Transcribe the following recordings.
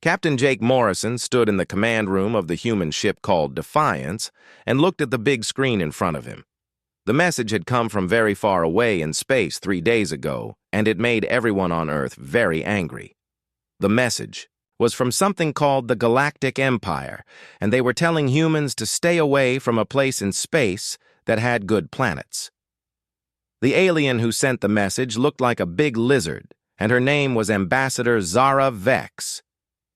Captain Jake Morrison stood in the command room of the human ship called Defiance and looked at the big screen in front of him. The message had come from very far away in space 3 days ago, and it made everyone on Earth very angry. The message was from something called the Galactic Empire, and they were telling humans to stay away from a place in space that had good planets. The alien who sent the message looked like a big lizard, and her name was Ambassador Zara Vex.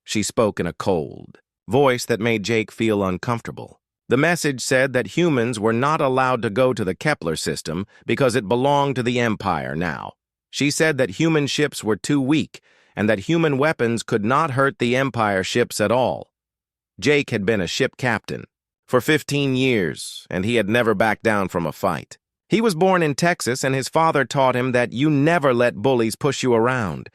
She spoke in a cold voice that made Jake feel uncomfortable. The message said that humans were not allowed to go to the Kepler system because it belonged to the Empire now. She said that human ships were too weak and that human weapons could not hurt the Empire ships at all. Jake had been a ship captain for 15 years, and he had never backed down from a fight. He was born in Texas, and his father taught him that you never let bullies push you around.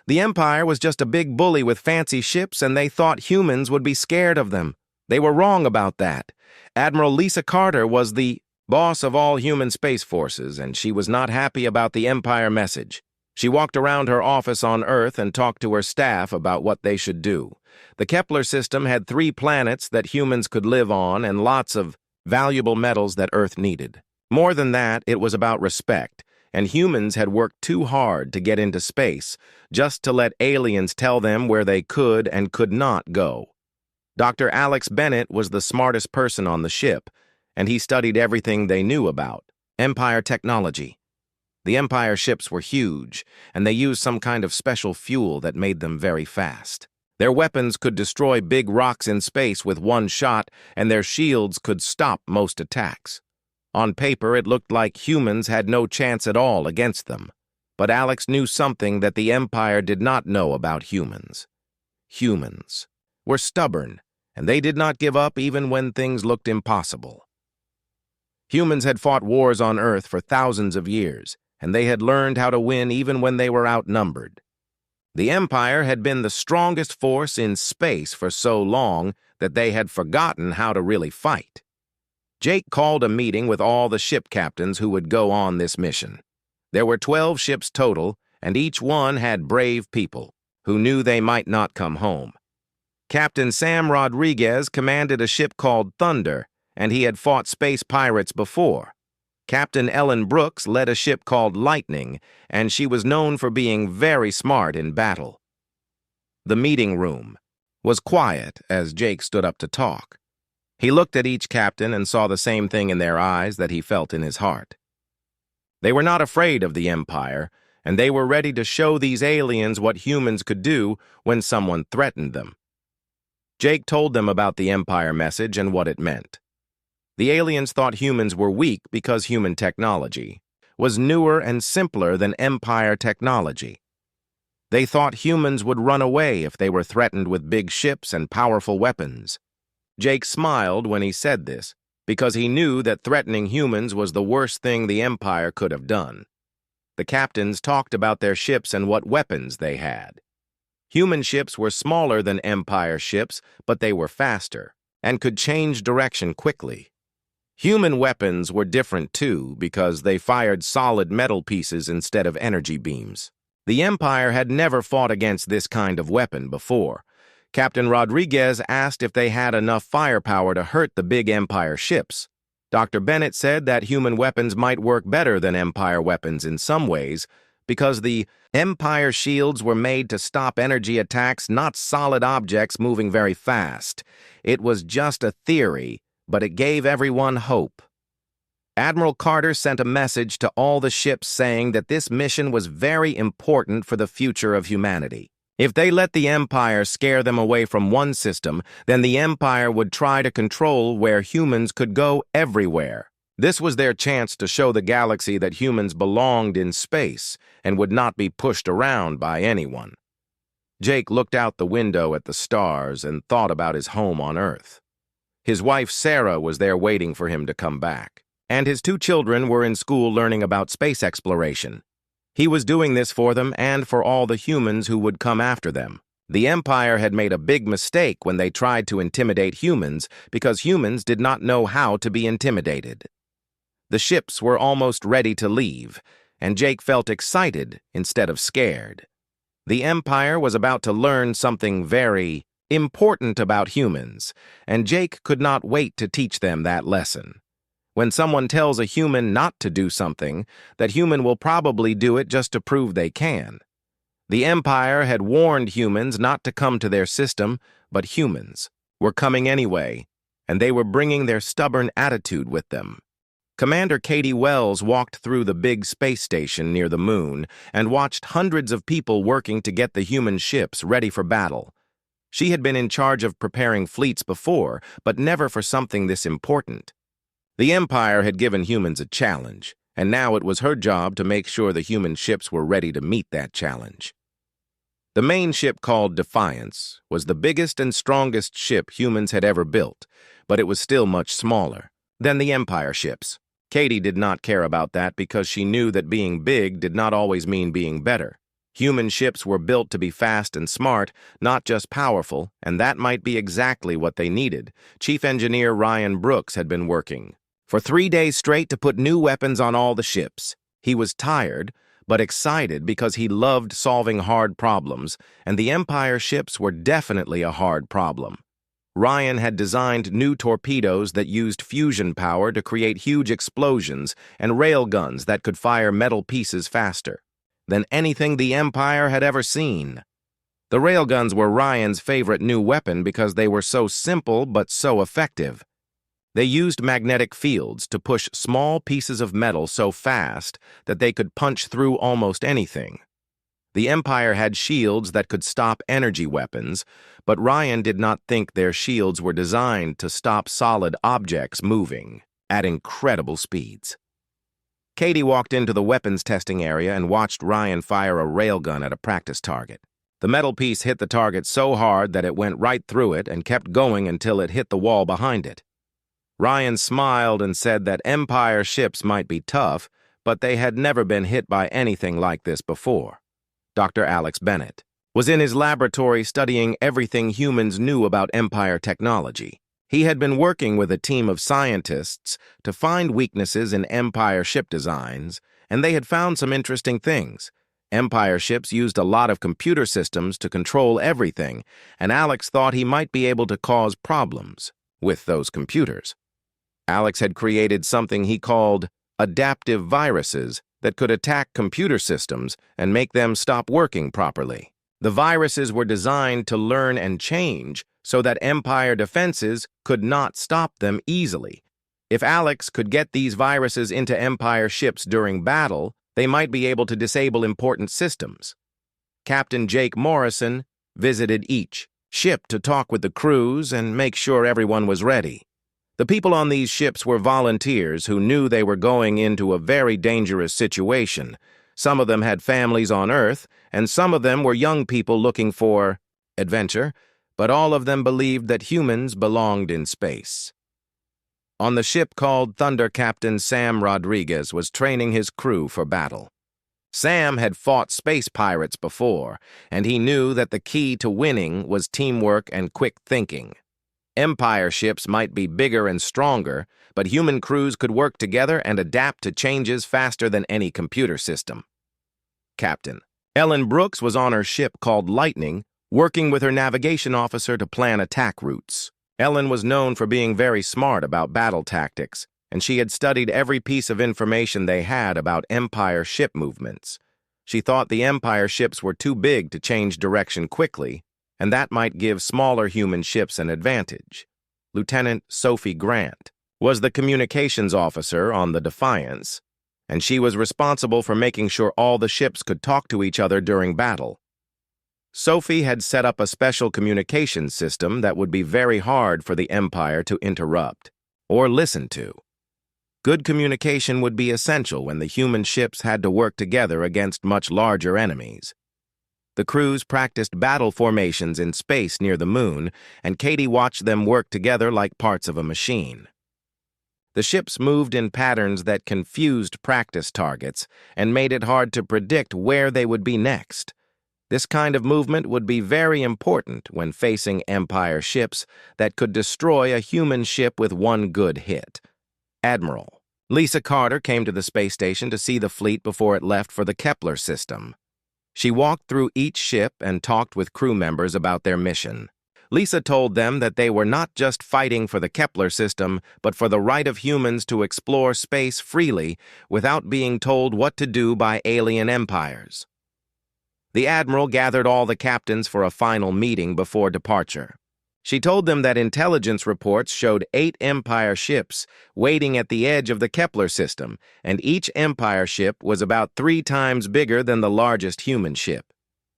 The Empire was just a big bully with fancy ships, and they thought humans would be scared of them. They were wrong about that. Admiral Lisa Carter was the boss of all human space forces, and she was not happy about the Empire message. She walked around her office on Earth and talked to her staff about what they should do. The Kepler system had 3 planets that humans could live on and lots of valuable metals that Earth needed. More than that, it was about respect, and humans had worked too hard to get into space just to let aliens tell them where they could and could not go. Dr. Alex Bennett was the smartest person on the ship, and he studied everything they knew about Empire technology. The Empire ships were huge, and they used some kind of special fuel that made them very fast. Their weapons could destroy big rocks in space with one shot, and their shields could stop most attacks. On paper, it looked like humans had no chance at all against them. But Alex knew something that the Empire did not know about humans. Humans were stubborn, and they did not give up even when things looked impossible. Humans had fought wars on Earth for thousands of years, and they had learned how to win even when they were outnumbered. The Empire had been the strongest force in space for so long that they had forgotten how to really fight. Jake called a meeting with all the ship captains who would go on this mission. There were 12 ships total, and each one had brave people who knew they might not come home. Captain Sam Rodriguez commanded a ship called Thunder, and he had fought space pirates before. Captain Ellen Brooks led a ship called Lightning, and she was known for being very smart in battle. The meeting room was quiet as Jake stood up to talk. He looked at each captain and saw the same thing in their eyes that he felt in his heart. They were not afraid of the Empire, and they were ready to show these aliens what humans could do when someone threatened them. Jake told them about the Empire message and what it meant. The aliens thought humans were weak because human technology was newer and simpler than Empire technology. They thought humans would run away if they were threatened with big ships and powerful weapons. Jake smiled when he said this, because he knew that threatening humans was the worst thing the Empire could have done. The captains talked about their ships and what weapons they had. Human ships were smaller than Empire ships, but they were faster and could change direction quickly. Human weapons were different too because they fired solid metal pieces instead of energy beams. The Empire had never fought against this kind of weapon before. Captain Rodriguez asked if they had enough firepower to hurt the big Empire ships. Dr. Bennett said that human weapons might work better than Empire weapons in some ways because the Empire shields were made to stop energy attacks, not solid objects moving very fast. It was just a theory, but it gave everyone hope. Admiral Carter sent a message to all the ships saying that this mission was very important for the future of humanity. If they let the Empire scare them away from one system, then the Empire would try to control where humans could go everywhere. This was their chance to show the galaxy that humans belonged in space and would not be pushed around by anyone. Jake looked out the window at the stars and thought about his home on Earth. His wife Sarah was there waiting for him to come back, and his 2 children were in school learning about space exploration. He was doing this for them and for all the humans who would come after them. The Empire had made a big mistake when they tried to intimidate humans because humans did not know how to be intimidated. The ships were almost ready to leave, and Jake felt excited instead of scared. The Empire was about to learn something very important about humans, and Jake could not wait to teach them that lesson. When someone tells a human not to do something, that human will probably do it just to prove they can. The Empire had warned humans not to come to their system, but humans were coming anyway, and they were bringing their stubborn attitude with them. Commander Katie Wells walked through the big space station near the moon and watched hundreds of people working to get the human ships ready for battle. She had been in charge of preparing fleets before, but never for something this important. The Empire had given humans a challenge, and now it was her job to make sure the human ships were ready to meet that challenge. The main ship, called Defiance, was the biggest and strongest ship humans had ever built, but it was still much smaller than the Empire ships. Katie did not care about that because she knew that being big did not always mean being better. Human ships were built to be fast and smart, not just powerful, and that might be exactly what they needed. Chief Engineer Ryan Brooks had been working for 3 days straight to put new weapons on all the ships. He was tired, but excited because he loved solving hard problems, and the Empire ships were definitely a hard problem. Ryan had designed new torpedoes that used fusion power to create huge explosions and railguns that could fire metal pieces faster than anything the Empire had ever seen. The railguns were Ryan's favorite new weapon because they were so simple but so effective. They used magnetic fields to push small pieces of metal so fast that they could punch through almost anything. The Empire had shields that could stop energy weapons, but Ryan did not think their shields were designed to stop solid objects moving at incredible speeds. Katie walked into the weapons testing area and watched Ryan fire a railgun at a practice target. The metal piece hit the target so hard that it went right through it and kept going until it hit the wall behind it. Ryan smiled and said that Empire ships might be tough, but they had never been hit by anything like this before. Dr. Alex Bennett was in his laboratory studying everything humans knew about Empire technology. He had been working with a team of scientists to find weaknesses in Empire ship designs, and they had found some interesting things. Empire ships used a lot of computer systems to control everything, and Alex thought he might be able to cause problems with those computers. Alex had created something he called adaptive viruses that could attack computer systems and make them stop working properly. The viruses were designed to learn and change so that Empire defenses could not stop them easily. If Alex could get these viruses into Empire ships during battle, they might be able to disable important systems. Captain Jake Morrison visited each ship to talk with the crews and make sure everyone was ready. The people on these ships were volunteers who knew they were going into a very dangerous situation. Some of them had families on Earth, and some of them were young people looking for adventure, but all of them believed that humans belonged in space. On the ship called Thunder, Captain Sam Rodriguez was training his crew for battle. Sam had fought space pirates before, and he knew that the key to winning was teamwork and quick thinking. Empire ships might be bigger and stronger, but human crews could work together and adapt to changes faster than any computer system. Captain Ellen Brooks was on her ship called Lightning, working with her navigation officer to plan attack routes. Ellen was known for being very smart about battle tactics, and she had studied every piece of information they had about Empire ship movements. She thought the Empire ships were too big to change direction quickly, and that might give smaller human ships an advantage. Lieutenant Sophie Grant was the communications officer on the Defiance, and she was responsible for making sure all the ships could talk to each other during battle. Sophie had set up a special communications system that would be very hard for the Empire to interrupt or listen to. Good communication would be essential when the human ships had to work together against much larger enemies. The crews practiced battle formations in space near the moon, and Katie watched them work together like parts of a machine. The ships moved in patterns that confused practice targets and made it hard to predict where they would be next. This kind of movement would be very important when facing Empire ships that could destroy a human ship with one good hit. Admiral Lisa Carter came to the space station to see the fleet before it left for the Kepler system. She walked through each ship and talked with crew members about their mission. Lisa told them that they were not just fighting for the Kepler system, but for the right of humans to explore space freely without being told what to do by alien empires. The Admiral gathered all the captains for a final meeting before departure. She told them that intelligence reports showed 8 Empire ships waiting at the edge of the Kepler system, and each Empire ship was about 3 times bigger than the largest human ship.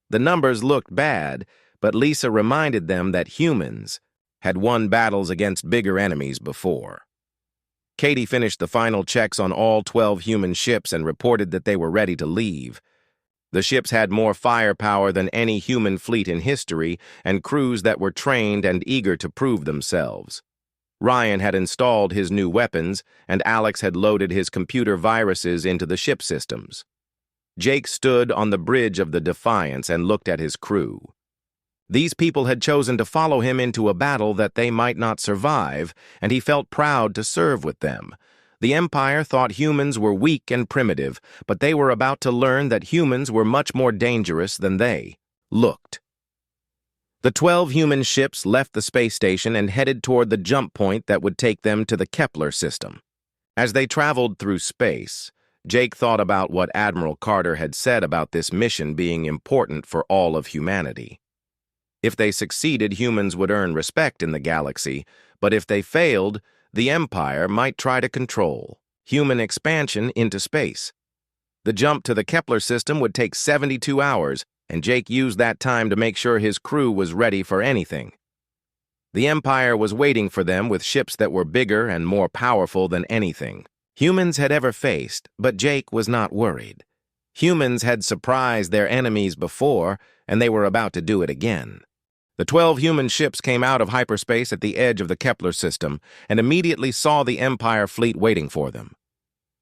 The numbers looked bad, but Lisa reminded them that humans had won battles against bigger enemies before. Katie finished the final checks on all 12 human ships and reported that they were ready to leave. The ships had more firepower than any human fleet in history and crews that were trained and eager to prove themselves. Ryan had installed his new weapons, and Alex had loaded his computer viruses into the ship systems. Jake stood on the bridge of the Defiance and looked at his crew. These people had chosen to follow him into a battle that they might not survive, and he felt proud to serve with them. The Empire thought humans were weak and primitive, but they were about to learn that humans were much more dangerous than they looked. The 12 human ships left the space station and headed toward the jump point that would take them to the Kepler system. As they traveled through space, Jake thought about what Admiral Carter had said about this mission being important for all of humanity. If they succeeded, humans would earn respect in the galaxy, but if they failed, the Empire might try to control human expansion into space. The jump to the Kepler system would take 72 hours, and Jake used that time to make sure his crew was ready for anything. The Empire was waiting for them with ships that were bigger and more powerful than anything humans had ever faced, but Jake was not worried. Humans had surprised their enemies before, and they were about to do it again. The 12 human ships came out of hyperspace at the edge of the Kepler system and immediately saw the Empire fleet waiting for them.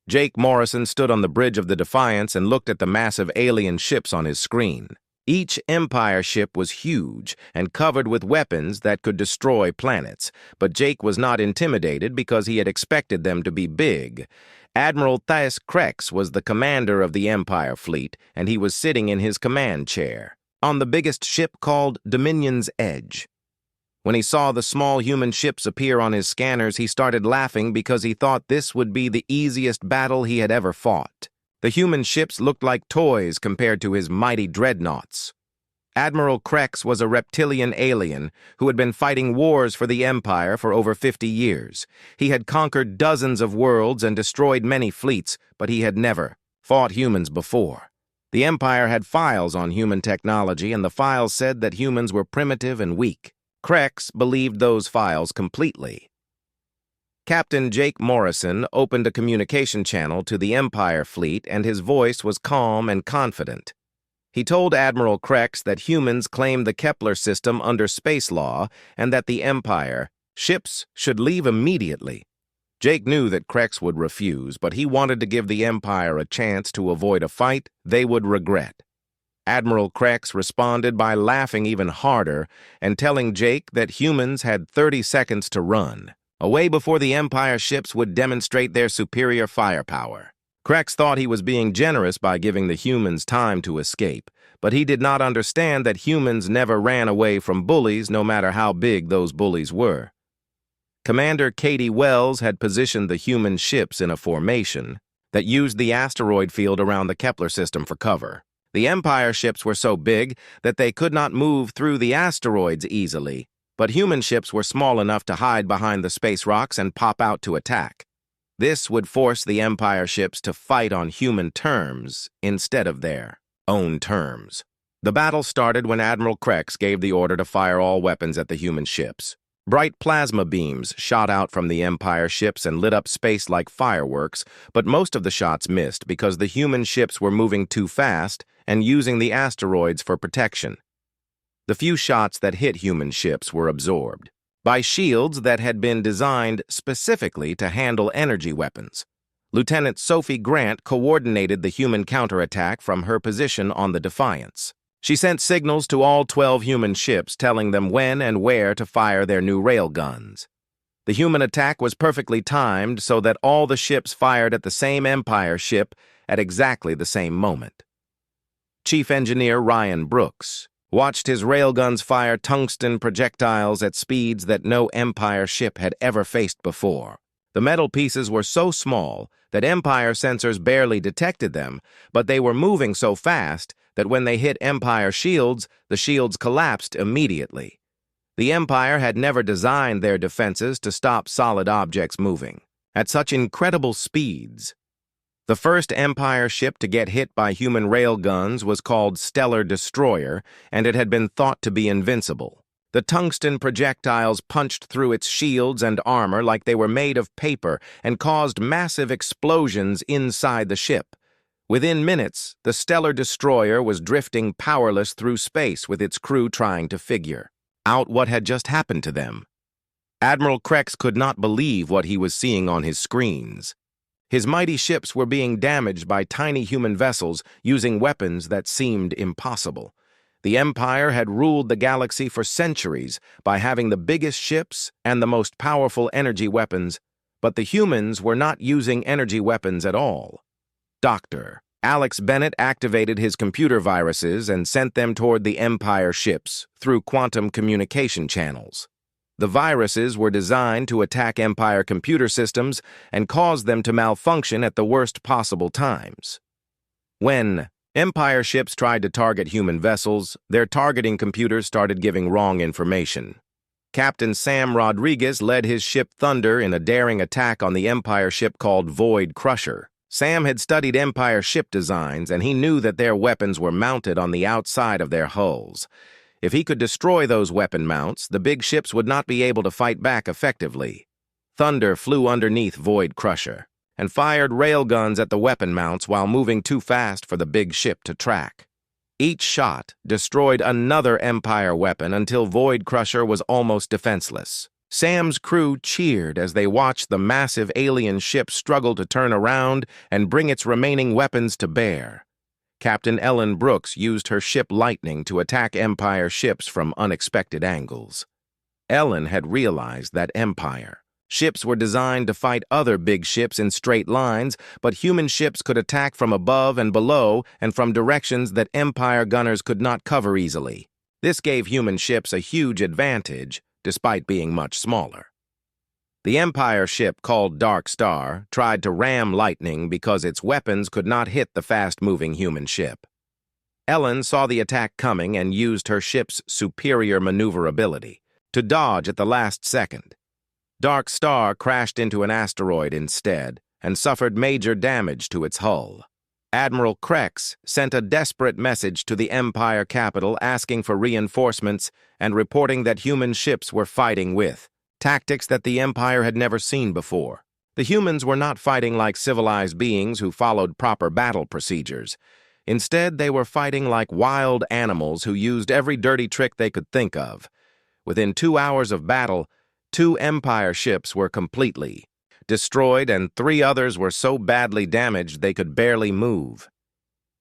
Jake Morrison stood on the bridge of the Defiance and looked at the massive alien ships on his screen. Each Empire ship was huge and covered with weapons that could destroy planets, but Jake was not intimidated because he had expected them to be big. Admiral Thais Krex was the commander of the Empire fleet, and he was sitting in his command chair on the biggest ship called Dominion's Edge. When he saw the small human ships appear on his scanners, he started laughing because he thought this would be the easiest battle he had ever fought. The human ships looked like toys compared to his mighty dreadnoughts. Admiral Krex was a reptilian alien who had been fighting wars for the Empire for over 50 years. He had conquered dozens of worlds and destroyed many fleets, but he had never fought humans before. The Empire had files on human technology, and the files said that humans were primitive and weak. Krex believed those files completely. Captain Jake Morrison opened a communication channel to the Empire fleet, and his voice was calm and confident. He told Admiral Krex that humans claimed the Kepler system under space law and that the Empire ships should leave immediately. Jake knew that Krex would refuse, but he wanted to give the Empire a chance to avoid a fight they would regret. Admiral Krex responded by laughing even harder and telling Jake that humans had 30 seconds to run, away before the Empire ships would demonstrate their superior firepower. Krex thought he was being generous by giving the humans time to escape, but he did not understand that humans never ran away from bullies, no matter how big those bullies were. Commander Katie Wells had positioned the human ships in a formation that used the asteroid field around the Kepler system for cover. The Empire ships were so big that they could not move through the asteroids easily, but human ships were small enough to hide behind the space rocks and pop out to attack. This would force the Empire ships to fight on human terms instead of their own terms. The battle started when Admiral Krex gave the order to fire all weapons at the human ships. Bright plasma beams shot out from the Empire ships and lit up space like fireworks, but most of the shots missed because the human ships were moving too fast and using the asteroids for protection. The few shots that hit human ships were absorbed by shields that had been designed specifically to handle energy weapons. Lieutenant Sophie Grant coordinated the human counterattack from her position on the Defiance. She sent signals to all 12 human ships telling them when and where to fire their new railguns. The human attack was perfectly timed so that all the ships fired at the same Empire ship at exactly the same moment. Chief Engineer Ryan Brooks, watched his railguns fire tungsten projectiles at speeds that no Empire ship had ever faced before. The metal pieces were so small that Empire sensors barely detected them, but they were moving so fast that when they hit Empire shields, the shields collapsed immediately. The Empire had never designed their defenses to stop solid objects moving at such incredible speeds. The first Empire ship to get hit by human railguns was called Stellar Destroyer, and it had been thought to be invincible. The tungsten projectiles punched through its shields and armor like they were made of paper and caused massive explosions inside the ship. Within minutes, the Stellar Destroyer was drifting powerless through space with its crew trying to figure out what had just happened to them. Admiral Krex could not believe what he was seeing on his screens. His mighty ships were being damaged by tiny human vessels using weapons that seemed impossible. The Empire had ruled the galaxy for centuries by having the biggest ships and the most powerful energy weapons, but the humans were not using energy weapons at all. Dr. Alex Bennett activated his computer viruses and sent them toward the Empire ships through quantum communication channels. The viruses were designed to attack Empire computer systems and cause them to malfunction at the worst possible times. When Empire ships tried to target human vessels, their targeting computers started giving wrong information. Captain Sam Rodriguez led his ship Thunder in a daring attack on the Empire ship called Void Crusher. Sam had studied Empire ship designs, and he knew that their weapons were mounted on the outside of their hulls. If he could destroy those weapon mounts, the big ships would not be able to fight back effectively. Thunder flew underneath Void Crusher and fired railguns at the weapon mounts while moving too fast for the big ship to track. Each shot destroyed another Empire weapon until Void Crusher was almost defenseless. Sam's crew cheered as they watched the massive alien ship struggle to turn around and bring its remaining weapons to bear. Captain Ellen Brooks used her ship Lightning to attack Empire ships from unexpected angles. Ellen had realized that Empire ships were designed to fight other big ships in straight lines, but human ships could attack from above and below and from directions that Empire gunners could not cover easily. This gave human ships a huge advantage, despite being much smaller. The Empire ship, called Dark Star, tried to ram Lightning because its weapons could not hit the fast-moving human ship. Ellen saw the attack coming and used her ship's superior maneuverability to dodge at the last second. Dark Star crashed into an asteroid instead and suffered major damage to its hull. Admiral Krex sent a desperate message to the Empire capital asking for reinforcements and reporting that human ships were fighting with tactics that the Empire had never seen before. The humans were not fighting like civilized beings who followed proper battle procedures. Instead, they were fighting like wild animals who used every dirty trick they could think of. Within 2 hours of battle, 2 Empire ships were completely destroyed and 3 others were so badly damaged they could barely move.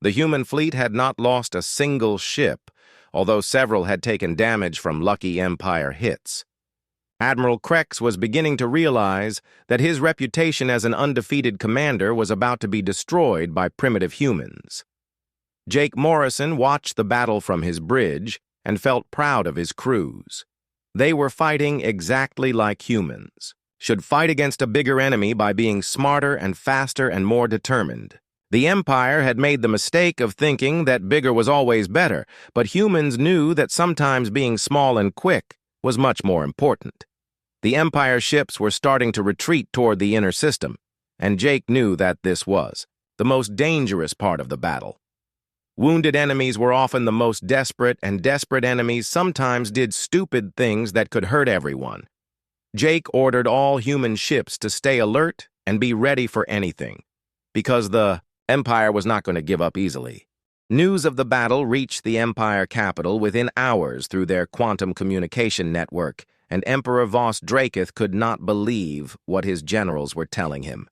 The human fleet had not lost a single ship, although several had taken damage from lucky Empire hits. Admiral Krex was beginning to realize that his reputation as an undefeated commander was about to be destroyed by primitive humans. Jake Morrison watched the battle from his bridge and felt proud of his crews. They were fighting exactly like humans, should fight against a bigger enemy by being smarter and faster and more determined. The Empire had made the mistake of thinking that bigger was always better, but humans knew that sometimes being small and quick was much more important. The Empire ships were starting to retreat toward the inner system, and Jake knew that this was the most dangerous part of the battle. Wounded enemies were often the most desperate, and desperate enemies sometimes did stupid things that could hurt everyone. Jake ordered all human ships to stay alert and be ready for anything, because the Empire was not going to give up easily. News of the battle reached the Empire capital within hours through their quantum communication network, and Emperor Voss Dracith could not believe what his generals were telling him.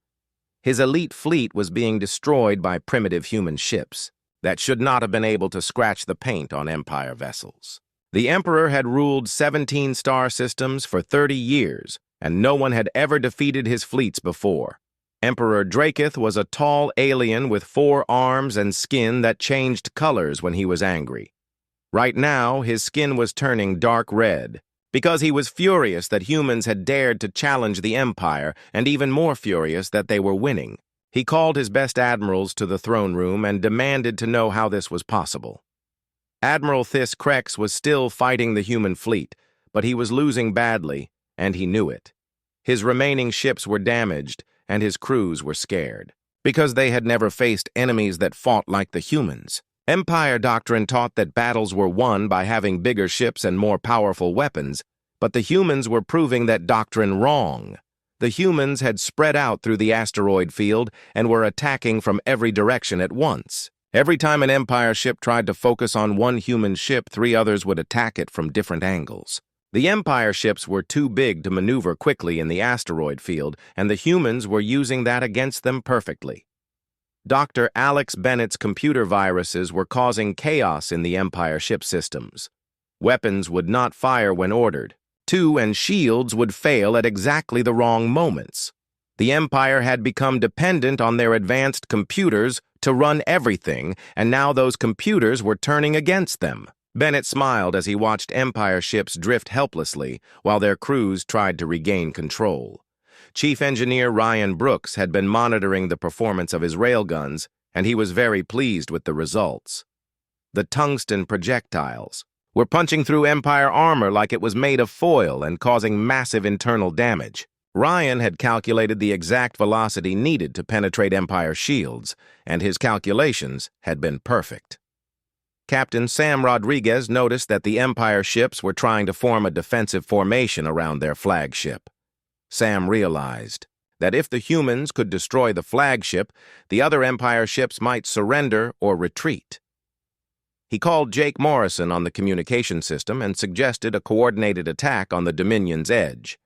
His elite fleet was being destroyed by primitive human ships that should not have been able to scratch the paint on Empire vessels. The Emperor had ruled 17 star systems for 30 years, and no one had ever defeated his fleets before. Emperor Draketh was a tall alien with 4 arms and skin that changed colors when he was angry. Right now, his skin was turning dark red, because he was furious that humans had dared to challenge the Empire, and even more furious that they were winning. He called his best admirals to the throne room and demanded to know how this was possible. Admiral Thys Krex was still fighting the human fleet, but he was losing badly, and he knew it. His remaining ships were damaged, and his crews were scared, because they had never faced enemies that fought like the humans. Empire doctrine taught that battles were won by having bigger ships and more powerful weapons, but the humans were proving that doctrine wrong. The humans had spread out through the asteroid field and were attacking from every direction at once. Every time an Empire ship tried to focus on one human ship, 3 others would attack it from different angles. The Empire ships were too big to maneuver quickly in the asteroid field, and the humans were using that against them perfectly. Dr. Alex Bennett's computer viruses were causing chaos in the Empire ship systems. Weapons would not fire when ordered. And shields would fail at exactly the wrong moments. The Empire had become dependent on their advanced computers to run everything, and now those computers were turning against them. Bennett smiled as he watched Empire ships drift helplessly while their crews tried to regain control. Chief Engineer Ryan Brooks had been monitoring the performance of his railguns, and he was very pleased with the results. The tungsten projectiles were punching through Empire armor like it was made of foil and causing massive internal damage. Ryan had calculated the exact velocity needed to penetrate Empire shields, and his calculations had been perfect. Captain Sam Rodriguez noticed that the Empire ships were trying to form a defensive formation around their flagship. Sam realized that if the humans could destroy the flagship, the other Empire ships might surrender or retreat. He called Jake Morrison on the communication system and suggested a coordinated attack on the Dominion's edge.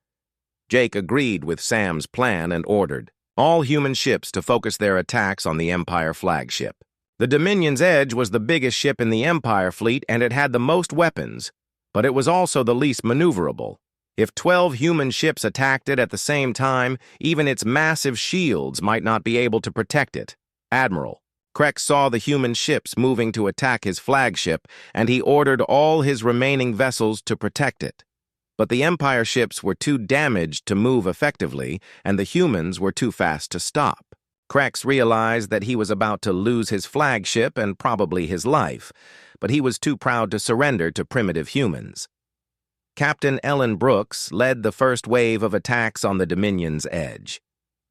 Jake agreed with Sam's plan and ordered all human ships to focus their attacks on the Empire flagship. The Dominion's edge was the biggest ship in the Empire fleet, and it had the most weapons, but it was also the least maneuverable. If 12 human ships attacked it at the same time, even its massive shields might not be able to protect it. Admiral Krex saw the human ships moving to attack his flagship, and he ordered all his remaining vessels to protect it. But the Empire ships were too damaged to move effectively, and the humans were too fast to stop. Krex realized that he was about to lose his flagship and probably his life, but he was too proud to surrender to primitive humans. Captain Ellen Brooks led the first wave of attacks on the Dominion's edge.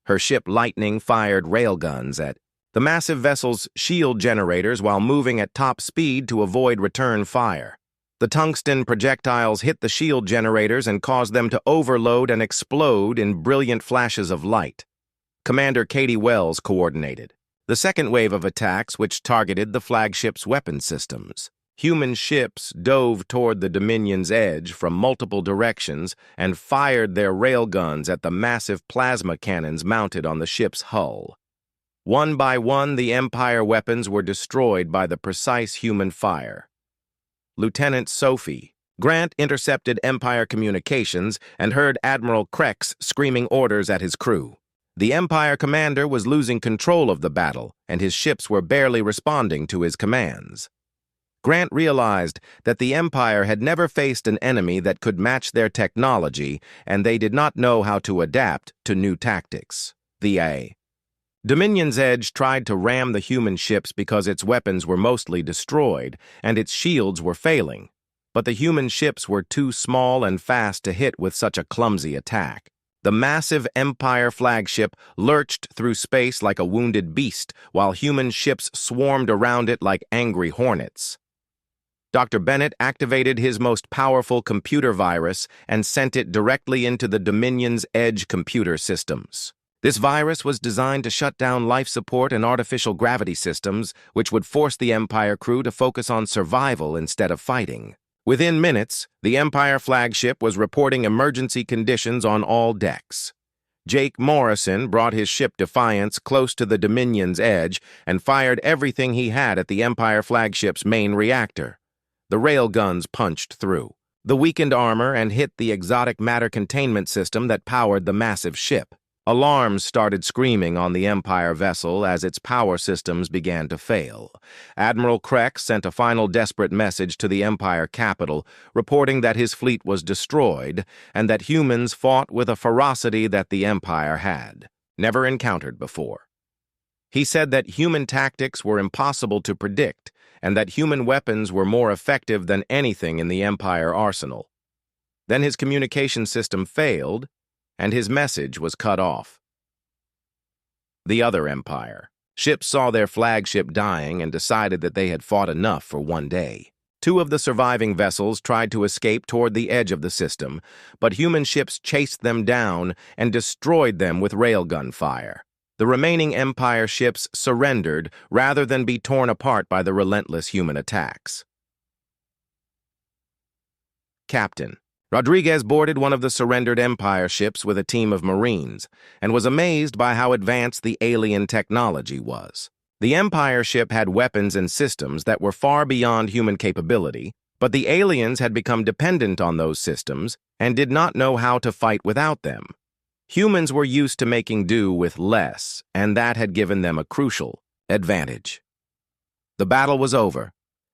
Her ship Lightning fired railguns at the massive vessel's shield generators while moving at top speed to avoid return fire. The tungsten projectiles hit the shield generators and caused them to overload and explode in brilliant flashes of light. Commander Katie Wells coordinated the second wave of attacks, which targeted the flagship's weapon systems. Human ships dove toward the Dominion's edge from multiple directions and fired their railguns at the massive plasma cannons mounted on the ship's hull. One by one, the Empire weapons were destroyed by the precise human fire. Lieutenant Sophie Grant intercepted Empire communications and heard Admiral Krex screaming orders at his crew. The Empire commander was losing control of the battle, and his ships were barely responding to his commands. Grant realized that the Empire had never faced an enemy that could match their technology, and they did not know how to adapt to new tactics. The Dominion's edge tried to ram the human ships because its weapons were mostly destroyed, and its shields were failing. But the human ships were too small and fast to hit with such a clumsy attack. The massive Empire flagship lurched through space like a wounded beast, while human ships swarmed around it like angry hornets. Dr. Bennett activated his most powerful computer virus and sent it directly into the Dominion's edge computer systems. This virus was designed to shut down life support and artificial gravity systems, which would force the Empire crew to focus on survival instead of fighting. Within minutes, the Empire flagship was reporting emergency conditions on all decks. Jake Morrison brought his ship Defiance close to the Dominion's edge and fired everything he had at the Empire flagship's main reactor. The railguns punched through the weakened armor and hit the exotic matter containment system that powered the massive ship. Alarms started screaming on the Empire vessel as its power systems began to fail. Admiral Kreck sent a final desperate message to the Empire capital, reporting that his fleet was destroyed and that humans fought with a ferocity that the Empire had never encountered before. He said that human tactics were impossible to predict and that human weapons were more effective than anything in the Empire arsenal. Then his communication system failed, and his message was cut off. The other Empire. Ships saw their flagship dying and decided that they had fought enough for one day. Two of the surviving vessels tried to escape toward the edge of the system, but human ships chased them down and destroyed them with railgun fire. The remaining Empire ships surrendered rather than be torn apart by the relentless human attacks. Captain. Rodriguez boarded one of the surrendered Empire ships with a team of Marines and was amazed by how advanced the alien technology was. The Empire ship had weapons and systems that were far beyond human capability, but the aliens had become dependent on those systems and did not know how to fight without them. Humans were used to making do with less, and that had given them a crucial advantage. The battle was over,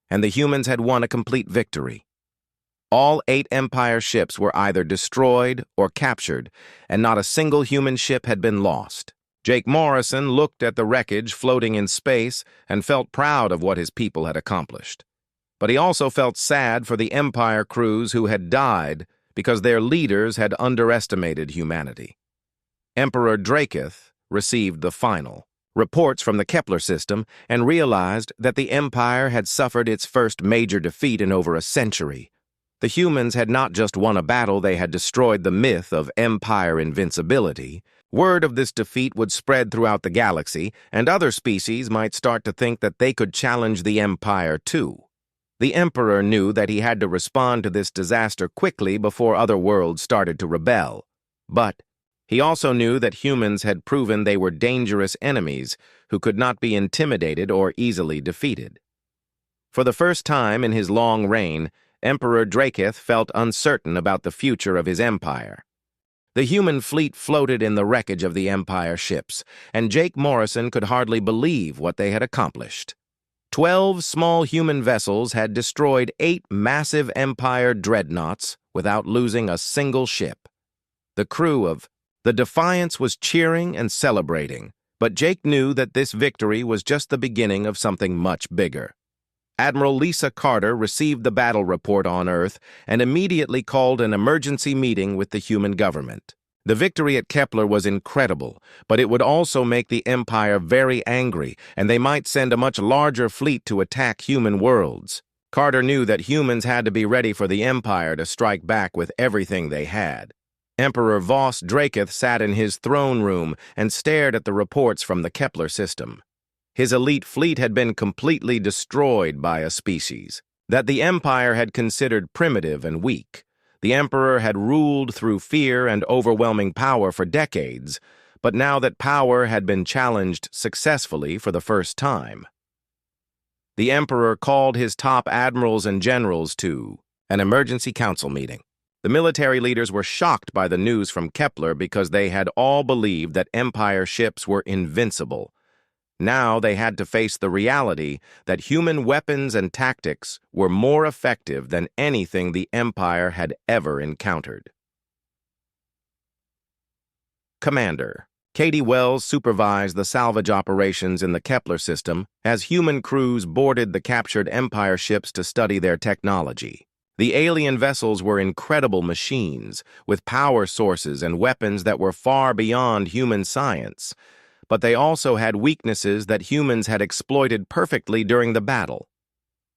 and the humans had won a complete victory. All 8 Empire ships were either destroyed or captured, and not a single human ship had been lost. Jake Morrison looked at the wreckage floating in space and felt proud of what his people had accomplished. But he also felt sad for the Empire crews who had died because their leaders had underestimated humanity. Emperor Draketh received the final reports from the Kepler system and realized that the Empire had suffered its first major defeat in over a century. The humans had not just won a battle, they had destroyed the myth of Empire invincibility. Word of this defeat would spread throughout the galaxy, and other species might start to think that they could challenge the Empire too. The Emperor knew that he had to respond to this disaster quickly before other worlds started to rebel. But he also knew that humans had proven they were dangerous enemies who could not be intimidated or easily defeated. For the first time in his long reign, Emperor Draketh felt uncertain about the future of his empire. The human fleet floated in the wreckage of the Empire ships, and Jake Morrison could hardly believe what they had accomplished. 12 small human vessels had destroyed 8 massive Empire dreadnoughts without losing a single ship. The crew of the Defiance was cheering and celebrating, but Jake knew that this victory was just the beginning of something much bigger. Admiral Lisa Carter received the battle report on Earth and immediately called an emergency meeting with the human government. The victory at Kepler was incredible, but it would also make the Empire very angry, and they might send a much larger fleet to attack human worlds. Carter knew that humans had to be ready for the Empire to strike back with everything they had. Emperor Voss Draketh sat in his throne room and stared at the reports from the Kepler system. His elite fleet had been completely destroyed by a species that the Empire had considered primitive and weak. The Emperor had ruled through fear and overwhelming power for decades, but now that power had been challenged successfully for the first time. The Emperor called his top admirals and generals to an emergency council meeting. The military leaders were shocked by the news from Kepler because they had all believed that Empire ships were invincible. Now they had to face the reality that human weapons and tactics were more effective than anything the Empire had ever encountered. Commander. Katie Wells supervised the salvage operations in the Kepler system as human crews boarded the captured Empire ships to study their technology. The alien vessels were incredible machines with power sources and weapons that were far beyond human science. But they also had weaknesses that humans had exploited perfectly during the battle.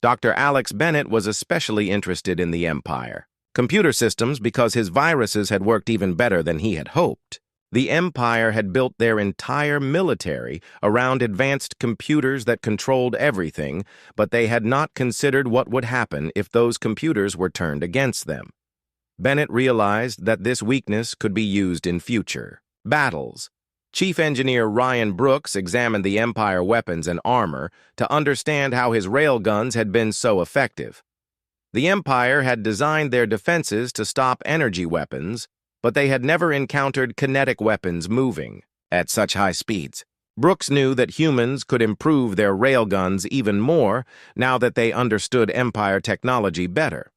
Dr. Alex Bennett was especially interested in the Empire computer systems because his viruses had worked even better than he had hoped. The Empire had built their entire military around advanced computers that controlled everything, but they had not considered what would happen if those computers were turned against them. Bennett realized that this weakness could be used in future battles. Chief Engineer Ryan Brooks examined the Empire weapons and armor to understand how his railguns had been so effective. The Empire had designed their defenses to stop energy weapons, but they had never encountered kinetic weapons moving at such high speeds. Brooks knew that humans could improve their railguns even more now that they understood Empire technology better.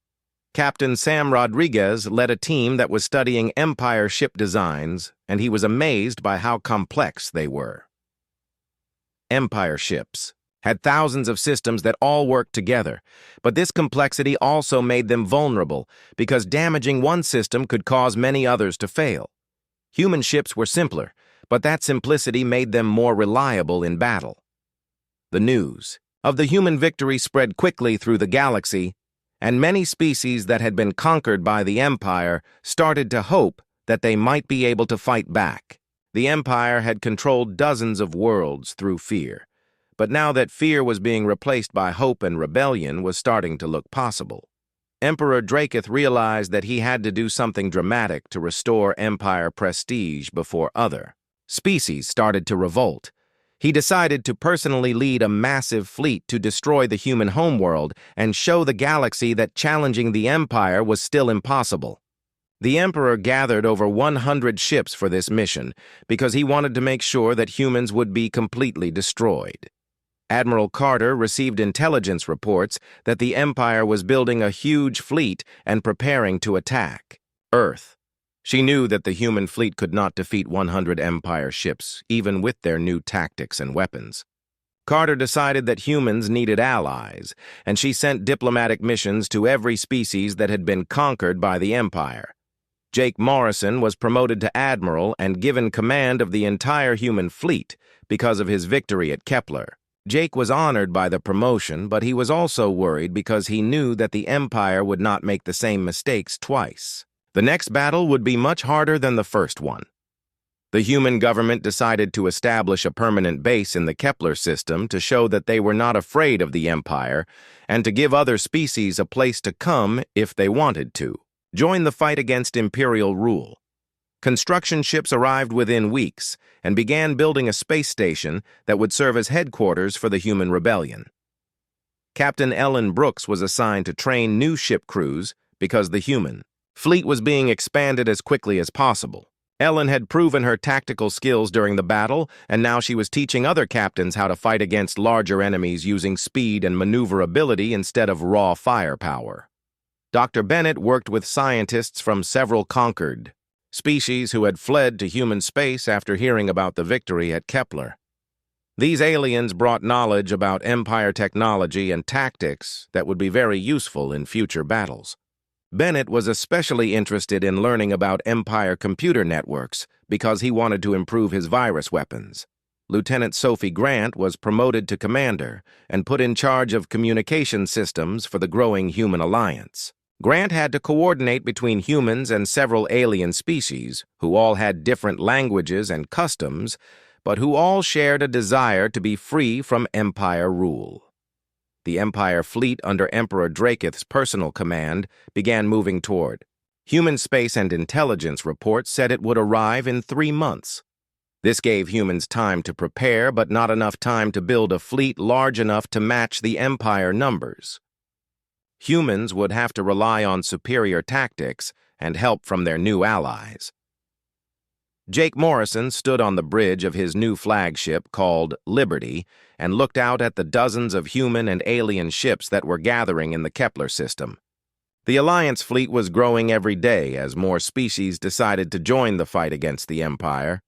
Captain Sam Rodriguez led a team that was studying Empire ship designs, and he was amazed by how complex they were. Empire ships had thousands of systems that all worked together, but this complexity also made them vulnerable because damaging one system could cause many others to fail. Human ships were simpler, but that simplicity made them more reliable in battle. The news of the human victory spread quickly through the galaxy, and many species that had been conquered by the Empire started to hope that they might be able to fight back. The Empire had controlled dozens of worlds through fear, but now that fear was being replaced by hope and rebellion was starting to look possible. Emperor Draketh realized that he had to do something dramatic to restore Empire prestige before other species started to revolt. He decided to personally lead a massive fleet to destroy the human homeworld and show the galaxy that challenging the Empire was still impossible. The Emperor gathered over 100 ships for this mission because he wanted to make sure that humans would be completely destroyed. Admiral Carter received intelligence reports that the Empire was building a huge fleet and preparing to attack Earth. She knew that the human fleet could not defeat 100 Empire ships, even with their new tactics and weapons. Carter decided that humans needed allies, and she sent diplomatic missions to every species that had been conquered by the Empire. Jake Morrison was promoted to admiral and given command of the entire human fleet because of his victory at Kepler. Jake was honored by the promotion, but he was also worried because he knew that the Empire would not make the same mistakes twice. The next battle would be much harder than the first one. The human government decided to establish a permanent base in the Kepler system to show that they were not afraid of the Empire and to give other species a place to come if they wanted to join the fight against imperial rule. Construction ships arrived within weeks and began building a space station that would serve as headquarters for the human rebellion. Captain Ellen Brooks was assigned to train new ship crews because the human fleet was being expanded as quickly as possible. Ellen had proven her tactical skills during the battle, and now she was teaching other captains how to fight against larger enemies using speed and maneuverability instead of raw firepower. Dr. Bennett worked with scientists from several conquered species who had fled to human space after hearing about the victory at Kepler. These aliens brought knowledge about Empire technology and tactics that would be very useful in future battles. Bennett was especially interested in learning about Empire computer networks because he wanted to improve his virus weapons. Lieutenant Sophie Grant was promoted to commander and put in charge of communication systems for the growing human alliance. Grant had to coordinate between humans and several alien species who all had different languages and customs, but who all shared a desire to be free from Empire rule. The Empire fleet under Emperor Draketh's personal command began moving toward. Human space and intelligence reports said it would arrive in 3 months. This gave humans time to prepare, but not enough time to build a fleet large enough to match the Empire numbers. Humans would have to rely on superior tactics and help from their new allies. Jake Morrison stood on the bridge of his new flagship called Liberty and looked out at the dozens of human and alien ships that were gathering in the Kepler system. The Alliance fleet was growing every day as more species decided to join the fight against the Empire,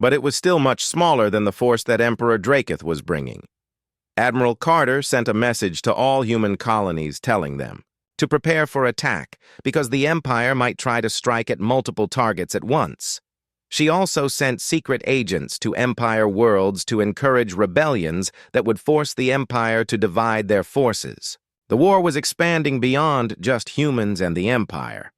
but it was still much smaller than the force that Emperor Draketh was bringing. Admiral Carter sent a message to all human colonies telling them to prepare for attack because the Empire might try to strike at multiple targets at once. She also sent secret agents to Empire worlds to encourage rebellions that would force the Empire to divide their forces. The war was expanding beyond just humans and the Empire.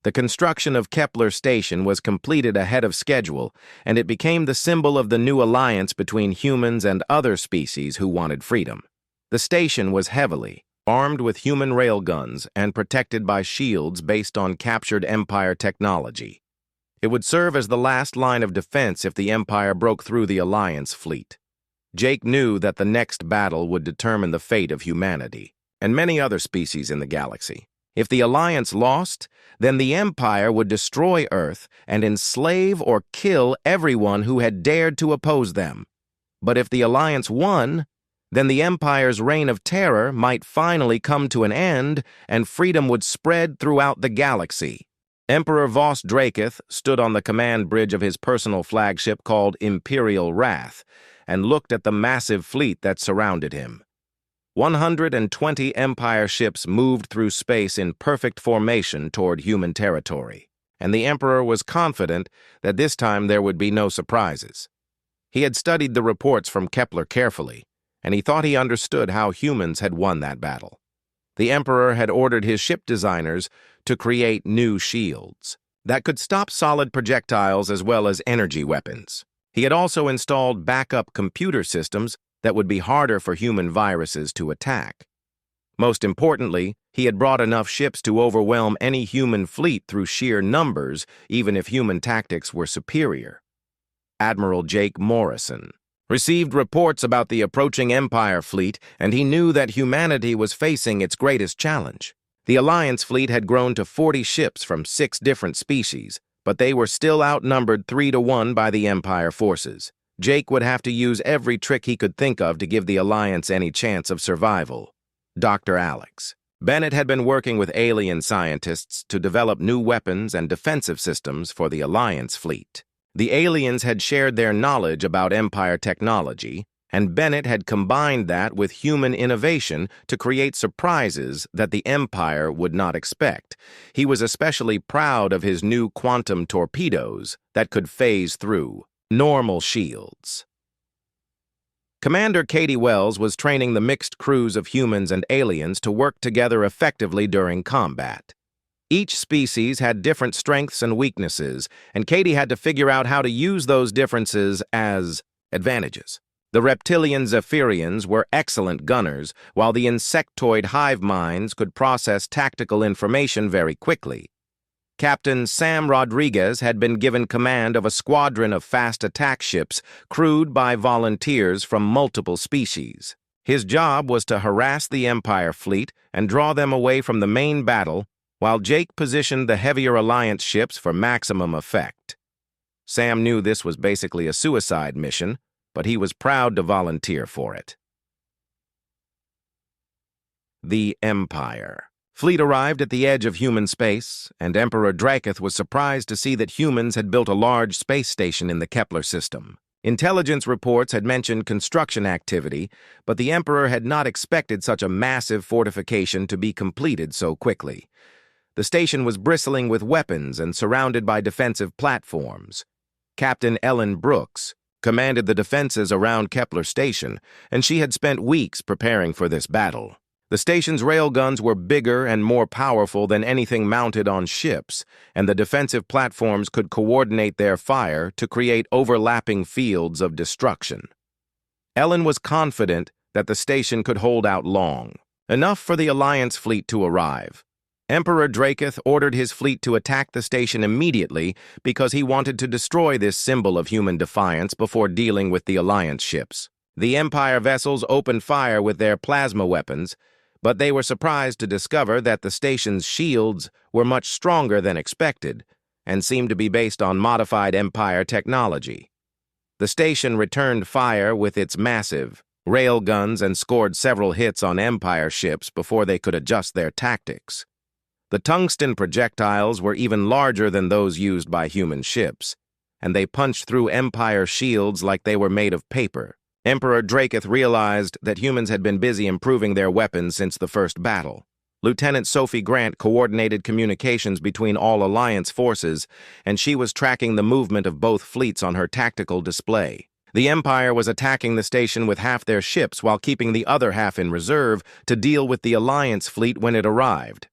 The construction of Kepler Station was completed ahead of schedule, and it became the symbol of the new alliance between humans and other species who wanted freedom. The station was heavily armed with human railguns and protected by shields based on captured Empire technology. It would serve as the last line of defense if the Empire broke through the Alliance fleet. Jake knew that the next battle would determine the fate of humanity and many other species in the galaxy. If the Alliance lost, then the Empire would destroy Earth and enslave or kill everyone who had dared to oppose them. But if the Alliance won, then the Empire's reign of terror might finally come to an end and freedom would spread throughout the galaxy. Emperor Vos Draketh stood on the command bridge of his personal flagship called Imperial Wrath and looked at the massive fleet that surrounded him. 120 Empire ships moved through space in perfect formation toward human territory, and the Emperor was confident that this time there would be no surprises. He had studied the reports from Kepler carefully, and he thought he understood how humans had won that battle. The Emperor had ordered his ship designers to create new shields that could stop solid projectiles as well as energy weapons. He had also installed backup computer systems that would be harder for human viruses to attack. Most importantly, he had brought enough ships to overwhelm any human fleet through sheer numbers, even if human tactics were superior. Admiral Jake Morrison received reports about the approaching Empire fleet, and he knew that humanity was facing its greatest challenge. The Alliance fleet had grown to 40 ships from 6 different species, but they were still outnumbered 3-1 by the Empire forces. Jake would have to use every trick he could think of to give the Alliance any chance of survival. Dr. Alex Bennett had been working with alien scientists to develop new weapons and defensive systems for the Alliance fleet. The aliens had shared their knowledge about Empire technology, and Bennett had combined that with human innovation to create surprises that the Empire would not expect. He was especially proud of his new quantum torpedoes that could phase through normal shields. Commander Katie Wells was training the mixed crews of humans and aliens to work together effectively during combat. Each species had different strengths and weaknesses, and Katie had to figure out how to use those differences as advantages. The reptilian Zephyrians were excellent gunners, while the insectoid hive minds could process tactical information very quickly. Captain Sam Rodriguez had been given command of a squadron of fast attack ships crewed by volunteers from multiple species. His job was to harass the Empire fleet and draw them away from the main battle, while Jake positioned the heavier Alliance ships for maximum effect. Sam knew this was basically a suicide mission, but he was proud to volunteer for it. The Empire fleet arrived at the edge of human space, and Emperor Draketh was surprised to see that humans had built a large space station in the Kepler system. Intelligence reports had mentioned construction activity, but the Emperor had not expected such a massive fortification to be completed so quickly. The station was bristling with weapons and surrounded by defensive platforms. Captain Ellen Brooks commanded the defenses around Kepler Station, and she had spent weeks preparing for this battle. The station's railguns were bigger and more powerful than anything mounted on ships, and the defensive platforms could coordinate their fire to create overlapping fields of destruction. Ellen was confident that the station could hold out long, enough for the Alliance fleet to arrive. Emperor Draketh ordered his fleet to attack the station immediately because he wanted to destroy this symbol of human defiance before dealing with the Alliance ships. The Empire vessels opened fire with their plasma weapons, but they were surprised to discover that the station's shields were much stronger than expected and seemed to be based on modified Empire technology. The station returned fire with its massive rail guns and scored several hits on Empire ships before they could adjust their tactics. The tungsten projectiles were even larger than those used by human ships, and they punched through Empire shields like they were made of paper. Emperor Draketh realized that humans had been busy improving their weapons since the first battle. Lieutenant Sophie Grant coordinated communications between all Alliance forces, and she was tracking the movement of both fleets on her tactical display. The Empire was attacking the station with half their ships while keeping the other half in reserve to deal with the Alliance fleet when it arrived.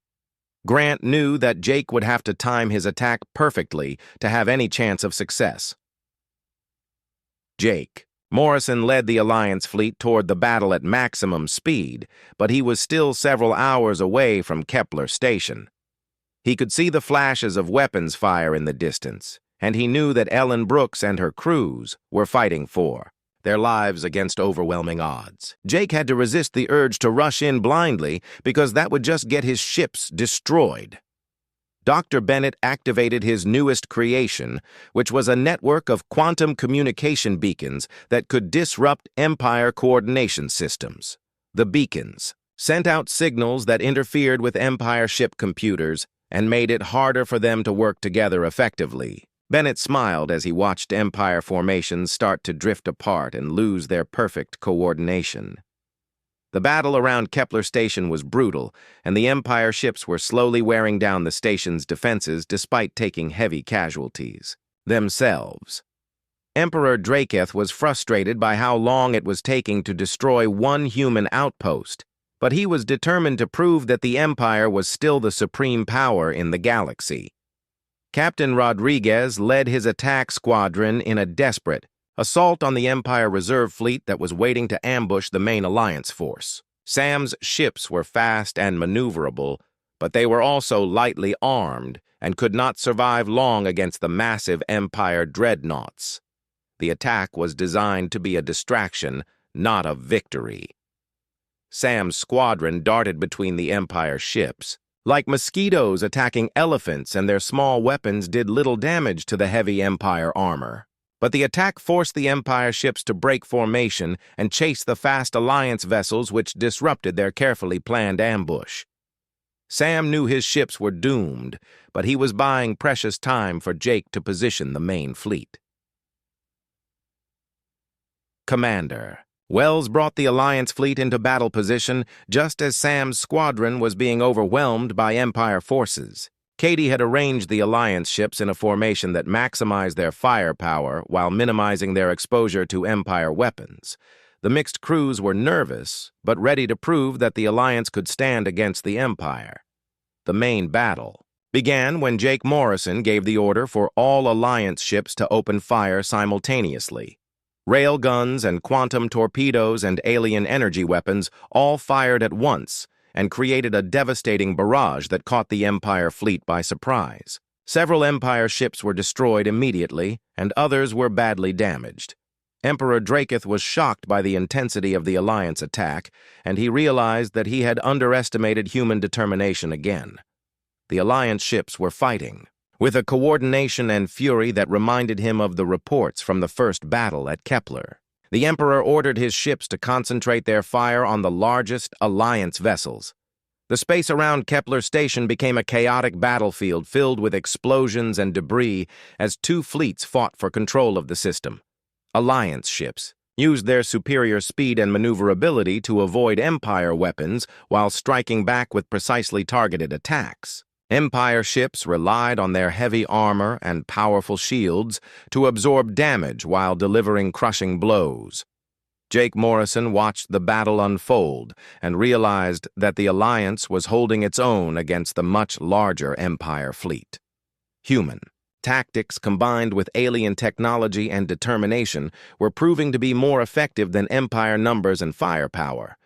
Grant knew that Jake would have to time his attack perfectly to have any chance of success. Jake Morrison led the Alliance fleet toward the battle at maximum speed, but he was still several hours away from Kepler Station. He could see the flashes of weapons fire in the distance, and he knew that Ellen Brooks and her crews were fighting for their lives against overwhelming odds. Jake had to resist the urge to rush in blindly because that would just get his ships destroyed. Dr. Bennett activated his newest creation, which was a network of quantum communication beacons that could disrupt Empire coordination systems. The beacons sent out signals that interfered with Empire ship computers and made it harder for them to work together effectively. Bennett smiled as he watched Empire formations start to drift apart and lose their perfect coordination. The battle around Kepler Station was brutal, and the Empire ships were slowly wearing down the station's defenses despite taking heavy casualties themselves. Emperor Draketh was frustrated by how long it was taking to destroy one human outpost, but he was determined to prove that the Empire was still the supreme power in the galaxy. Captain Rodriguez led his attack squadron in a desperate assault on the Empire Reserve Fleet that was waiting to ambush the main Alliance force. Sam's ships were fast and maneuverable, but they were also lightly armed and could not survive long against the massive Empire dreadnoughts. The attack was designed to be a distraction, not a victory. Sam's squadron darted between the Empire ships. Like mosquitoes attacking elephants, and their small weapons did little damage to the heavy Empire armor. But the attack forced the Empire ships to break formation and chase the fast Alliance vessels, which disrupted their carefully planned ambush. Sam knew his ships were doomed, but he was buying precious time for Jake to position the main fleet. Commander. Wells brought the Alliance fleet into battle position just as Sam's squadron was being overwhelmed by Empire forces. Katie had arranged the Alliance ships in a formation that maximized their firepower while minimizing their exposure to Empire weapons. The mixed crews were nervous, but ready to prove that the Alliance could stand against the Empire. The main battle began when Jake Morrison gave the order for all Alliance ships to open fire simultaneously. Railguns and quantum torpedoes and alien energy weapons all fired at once and created a devastating barrage that caught the Empire fleet by surprise. Several Empire ships were destroyed immediately, and others were badly damaged. Emperor Draketh was shocked by the intensity of the Alliance attack, and he realized that he had underestimated human determination again. The Alliance ships were fighting with a coordination and fury that reminded him of the reports from the first battle at Kepler. The Emperor ordered his ships to concentrate their fire on the largest Alliance vessels. The space around Kepler Station became a chaotic battlefield filled with explosions and debris as two fleets fought for control of the system. Alliance ships used their superior speed and maneuverability to avoid Empire weapons while striking back with precisely targeted attacks. Empire ships relied on their heavy armor and powerful shields to absorb damage while delivering crushing blows. Jake Morrison watched the battle unfold and realized that the Alliance was holding its own against the much larger Empire fleet. Human tactics combined with alien technology and determination were proving to be more effective than Empire numbers and firepower.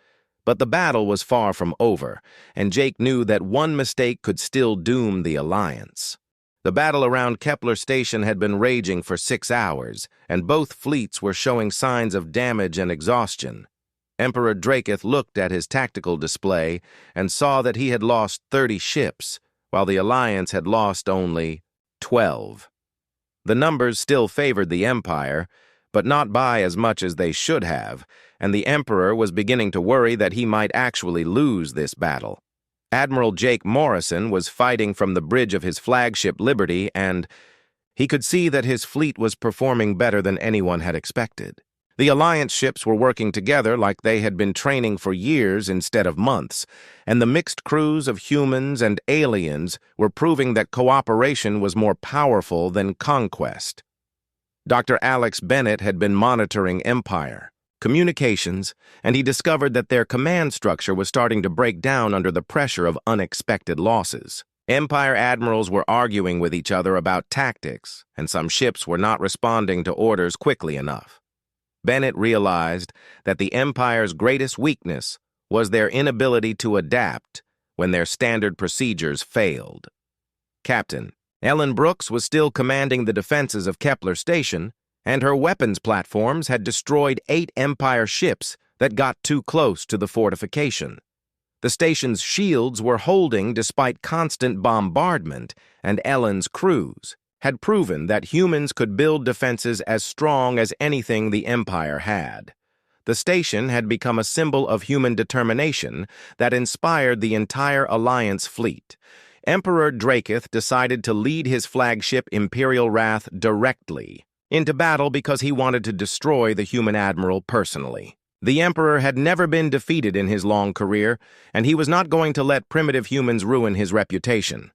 But the battle was far from over, and Jake knew that one mistake could still doom the Alliance. The battle around Kepler Station had been raging for 6 hours, and both fleets were showing signs of damage and exhaustion. Emperor Draketh looked at his tactical display and saw that he had lost 30 ships, while the Alliance had lost only 12. The numbers still favored the Empire, but not by as much as they should have, and the Emperor was beginning to worry that he might actually lose this battle. Admiral Jake Morrison was fighting from the bridge of his flagship Liberty, and he could see that his fleet was performing better than anyone had expected. The Alliance ships were working together like they had been training for years instead of months, and the mixed crews of humans and aliens were proving that cooperation was more powerful than conquest. Dr. Alex Bennett had been monitoring Empire communications, and he discovered that their command structure was starting to break down under the pressure of unexpected losses. Empire admirals were arguing with each other about tactics, and some ships were not responding to orders quickly enough. Bennett realized that the Empire's greatest weakness was their inability to adapt when their standard procedures failed. Captain Ellen Brooks was still commanding the defenses of Kepler Station, and her weapons platforms had destroyed 8 Empire ships that got too close to the fortification. The station's shields were holding despite constant bombardment, and Ellen's crews had proven that humans could build defenses as strong as anything the Empire had. The station had become a symbol of human determination that inspired the entire Alliance fleet. Emperor Draketh decided to lead his flagship Imperial Wrath directly into battle because he wanted to destroy the human admiral personally. The Emperor had never been defeated in his long career, and he was not going to let primitive humans ruin his reputation.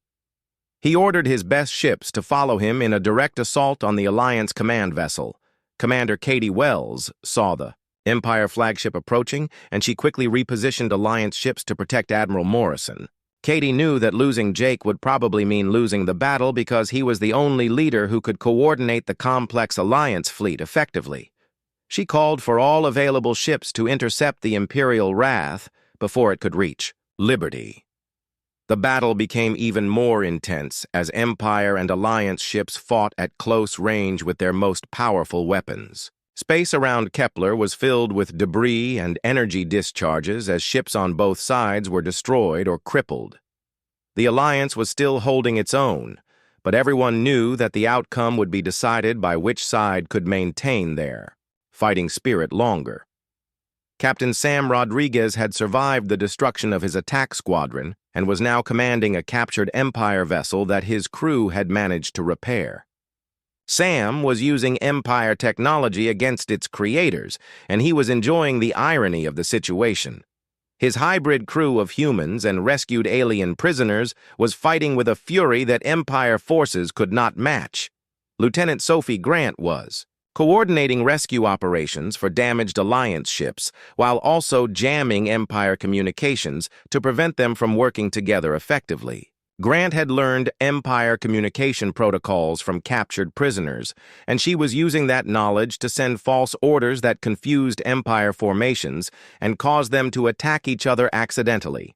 He ordered his best ships to follow him in a direct assault on the Alliance command vessel. Commander Katie Wells saw the Empire flagship approaching, and she quickly repositioned Alliance ships to protect Admiral Morrison. Katie knew that losing Jake would probably mean losing the battle because he was the only leader who could coordinate the complex Alliance fleet effectively. She called for all available ships to intercept the Imperial Wrath before it could reach Liberty. The battle became even more intense as Empire and Alliance ships fought at close range with their most powerful weapons. Space around Kepler was filled with debris and energy discharges as ships on both sides were destroyed or crippled. The Alliance was still holding its own, but everyone knew that the outcome would be decided by which side could maintain their fighting spirit longer. Captain Sam Rodriguez had survived the destruction of his attack squadron and was now commanding a captured Empire vessel that his crew had managed to repair. Sam was using Empire technology against its creators, and he was enjoying the irony of the situation. His hybrid crew of humans and rescued alien prisoners was fighting with a fury that Empire forces could not match. Lieutenant Sophie Grant was coordinating rescue operations for damaged Alliance ships while also jamming Empire communications to prevent them from working together effectively. Grant had learned Empire communication protocols from captured prisoners, and she was using that knowledge to send false orders that confused Empire formations and caused them to attack each other accidentally.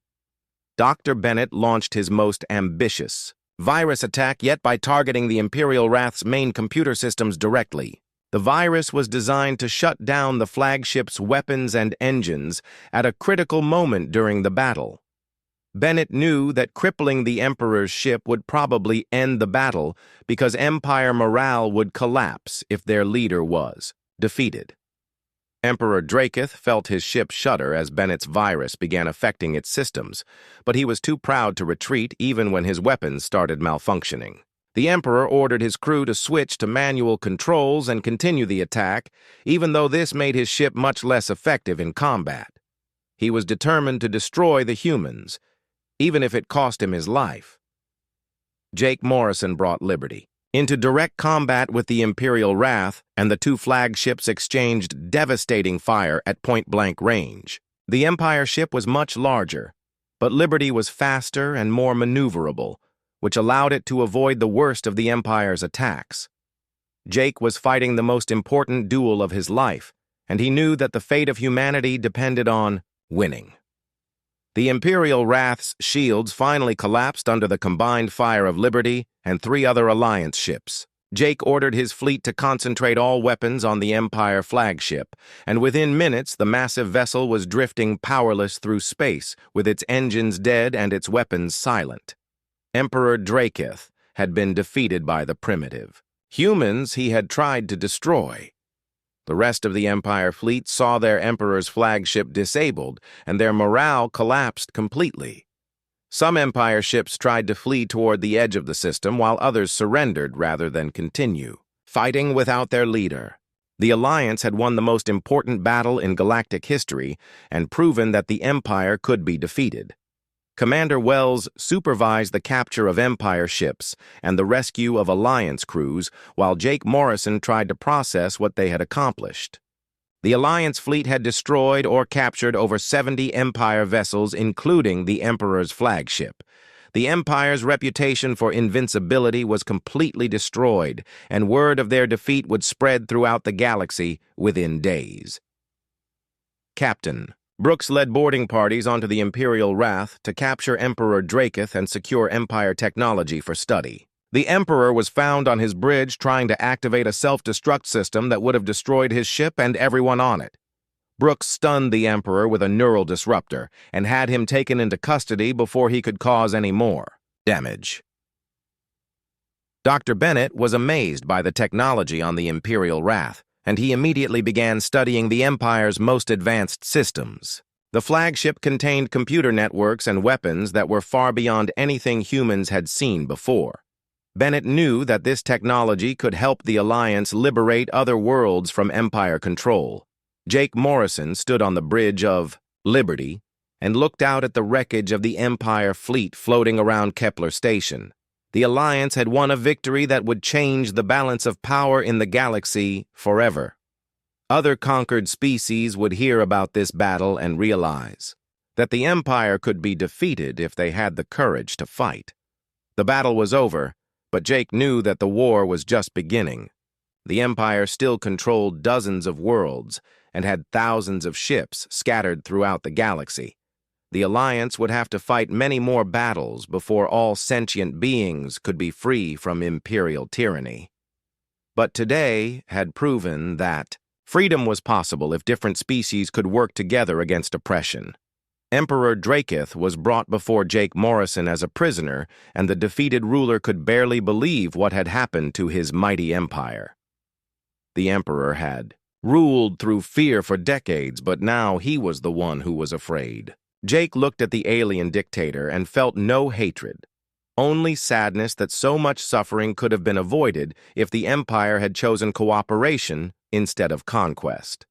Dr. Bennett launched his most ambitious virus attack yet by targeting the Imperial Wrath's main computer systems directly. The virus was designed to shut down the flagship's weapons and engines at a critical moment during the battle. Bennett knew that crippling the Emperor's ship would probably end the battle because Empire morale would collapse if their leader was defeated. Emperor Draketh felt his ship shudder as Bennett's virus began affecting its systems, but he was too proud to retreat even when his weapons started malfunctioning. The Emperor ordered his crew to switch to manual controls and continue the attack, even though this made his ship much less effective in combat. He was determined to destroy the humans, even if it cost him his life. Jake Morrison brought Liberty into direct combat with the Imperial Wrath, and the two flagships exchanged devastating fire at point-blank range. The Empire ship was much larger, but Liberty was faster and more maneuverable, which allowed it to avoid the worst of the Empire's attacks. Jake was fighting the most important duel of his life, and he knew that the fate of humanity depended on winning. The Imperial Wrath's shields finally collapsed under the combined fire of Liberty and 3 other Alliance ships. Jake ordered his fleet to concentrate all weapons on the Empire flagship, and within minutes the massive vessel was drifting powerless through space, with its engines dead and its weapons silent. Emperor Draketh had been defeated by the primitive humans he had tried to destroy. The rest of the Empire fleet saw their Emperor's flagship disabled, and their morale collapsed completely. Some Empire ships tried to flee toward the edge of the system, while others surrendered rather than continue, fighting without their leader. The Alliance had won the most important battle in galactic history and proven that the Empire could be defeated. Commander Wells supervised the capture of Empire ships and the rescue of Alliance crews, while Jake Morrison tried to process what they had accomplished. The Alliance fleet had destroyed or captured over 70 Empire vessels, including the Emperor's flagship. The Empire's reputation for invincibility was completely destroyed, and word of their defeat would spread throughout the galaxy within days. Captain Brooks led boarding parties onto the Imperial Wrath to capture Emperor Draketh and secure Empire technology for study. The Emperor was found on his bridge trying to activate a self-destruct system that would have destroyed his ship and everyone on it. Brooks stunned the Emperor with a neural disruptor and had him taken into custody before he could cause any more damage. Dr. Bennett was amazed by the technology on the Imperial Wrath, and he immediately began studying the Empire's most advanced systems. The flagship contained computer networks and weapons that were far beyond anything humans had seen before. Bennett knew that this technology could help the Alliance liberate other worlds from Empire control. Jake Morrison stood on the bridge of Liberty and looked out at the wreckage of the Empire fleet floating around Kepler Station. The Alliance had won a victory that would change the balance of power in the galaxy forever. Other conquered species would hear about this battle and realize that the Empire could be defeated if they had the courage to fight. The battle was over, but Jake knew that the war was just beginning. The Empire still controlled dozens of worlds and had thousands of ships scattered throughout the galaxy. The Alliance would have to fight many more battles before all sentient beings could be free from Imperial tyranny. But today had proven that freedom was possible if different species could work together against oppression. Emperor Draketh was brought before Jake Morrison as a prisoner, and the defeated ruler could barely believe what had happened to his mighty empire. The Emperor had ruled through fear for decades, but now he was the one who was afraid. Jake looked at the alien dictator and felt no hatred, only sadness that so much suffering could have been avoided if the Empire had chosen cooperation instead of conquest.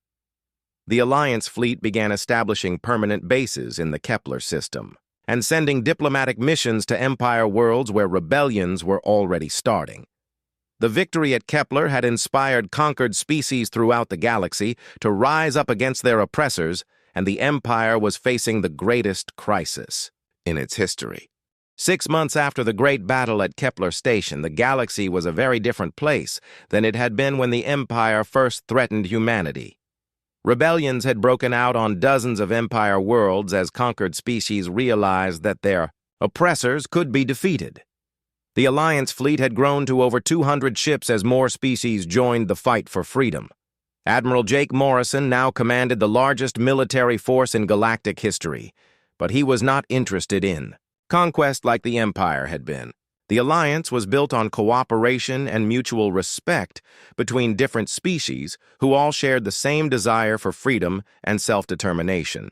The Alliance fleet began establishing permanent bases in the Kepler system and sending diplomatic missions to Empire worlds where rebellions were already starting. The victory at Kepler had inspired conquered species throughout the galaxy to rise up against their oppressors, and the Empire was facing the greatest crisis in its history. 6 months after the great battle at Kepler Station, the galaxy was a very different place than it had been when the Empire first threatened humanity. Rebellions had broken out on dozens of Empire worlds as conquered species realized that their oppressors could be defeated. The Alliance fleet had grown to over 200 ships as more species joined the fight for freedom. Admiral Jake Morrison now commanded the largest military force in galactic history, but he was not interested in conquest like the Empire had been. The Alliance was built on cooperation and mutual respect between different species who all shared the same desire for freedom and self-determination.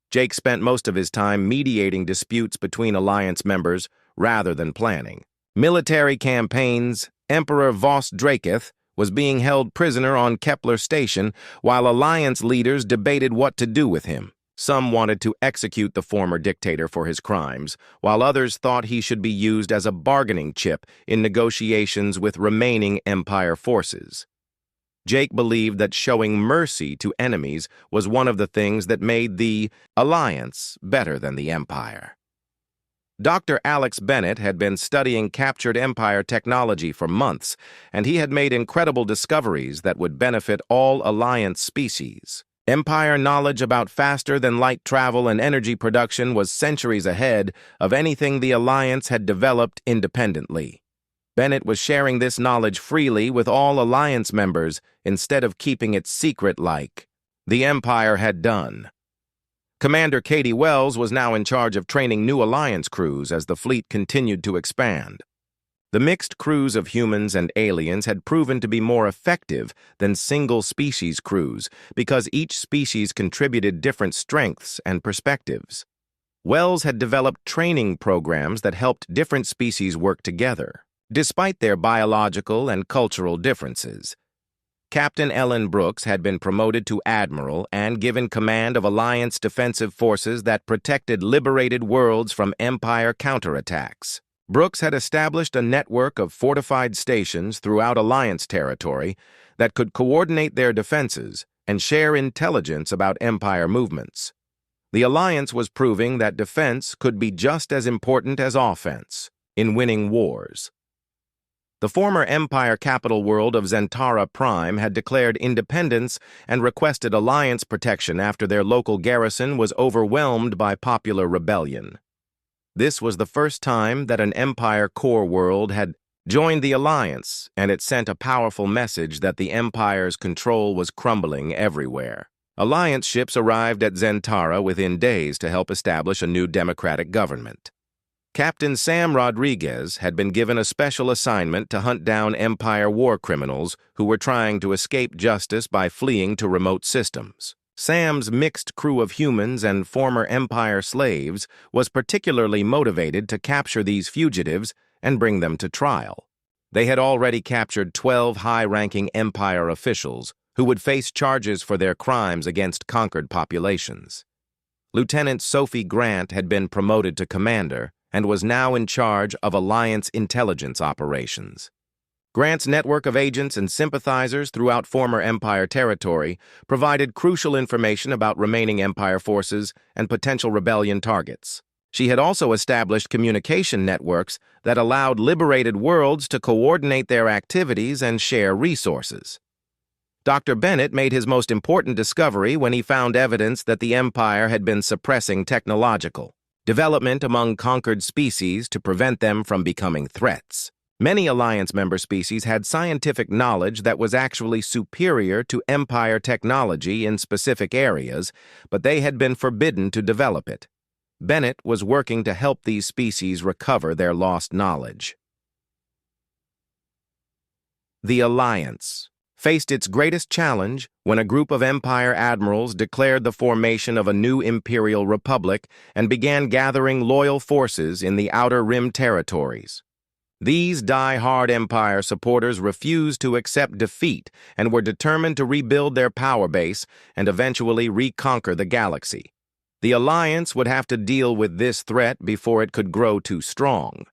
Jake spent most of his time mediating disputes between Alliance members rather than planning military campaigns. Emperor Vos Draketh was being held prisoner on Kepler Station while Alliance leaders debated what to do with him. Some wanted to execute the former dictator for his crimes, while others thought he should be used as a bargaining chip in negotiations with remaining Empire forces. Jake believed that showing mercy to enemies was one of the things that made the Alliance better than the Empire. Dr. Alex Bennett had been studying captured Empire technology for months, and he had made incredible discoveries that would benefit all Alliance species. Empire knowledge about faster-than-light travel and energy production was centuries ahead of anything the Alliance had developed independently. Bennett was sharing this knowledge freely with all Alliance members instead of keeping it secret like the Empire had done. Commander Katie Wells was now in charge of training new Alliance crews as the fleet continued to expand. The mixed crews of humans and aliens had proven to be more effective than single-species crews because each species contributed different strengths and perspectives. Wells had developed training programs that helped different species work together, despite their biological and cultural differences. Captain Ellen Brooks had been promoted to Admiral and given command of Alliance defensive forces that protected liberated worlds from Empire counterattacks. Brooks had established a network of fortified stations throughout Alliance territory that could coordinate their defenses and share intelligence about Empire movements. The Alliance was proving that defense could be just as important as offense in winning wars. The former Empire capital world of Zentara Prime had declared independence and requested Alliance protection after their local garrison was overwhelmed by popular rebellion. This was the first time that an Empire core world had joined the alliance, and it sent a powerful message that the Empire's control was crumbling everywhere. Alliance ships arrived at Zentara within days to help establish a new democratic government. Captain Sam Rodriguez had been given a special assignment to hunt down Empire war criminals who were trying to escape justice by fleeing to remote systems. Sam's mixed crew of humans and former Empire slaves was particularly motivated to capture these fugitives and bring them to trial. They had already captured 12 high-ranking Empire officials who would face charges for their crimes against conquered populations. Lieutenant Sophie Grant had been promoted to commander and was now in charge of Alliance intelligence operations. Grant's network of agents and sympathizers throughout former Empire territory provided crucial information about remaining Empire forces and potential rebellion targets. She had also established communication networks that allowed liberated worlds to coordinate their activities and share resources. Dr. Bennett made his most important discovery when he found evidence that the Empire had been suppressing technological development among conquered species to prevent them from becoming threats. Many Alliance member species had scientific knowledge that was actually superior to Empire technology in specific areas, but they had been forbidden to develop it. Bennett was working to help these species recover their lost knowledge. The Alliance faced its greatest challenge when a group of Empire admirals declared the formation of a new Imperial Republic and began gathering loyal forces in the Outer Rim territories. These die-hard Empire supporters refused to accept defeat and were determined to rebuild their power base and eventually reconquer the galaxy. The Alliance would have to deal with this threat before it could grow too strong.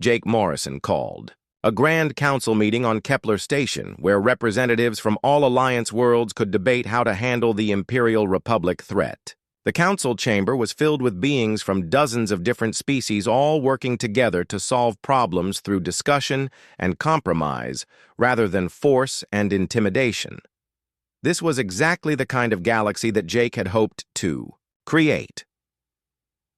Jake Morrison called a Grand Council meeting on Kepler Station where representatives from all Alliance worlds could debate how to handle the Imperial Republic threat. The council chamber was filled with beings from dozens of different species all working together to solve problems through discussion and compromise rather than force and intimidation. This was exactly the kind of galaxy that Jake had hoped to create.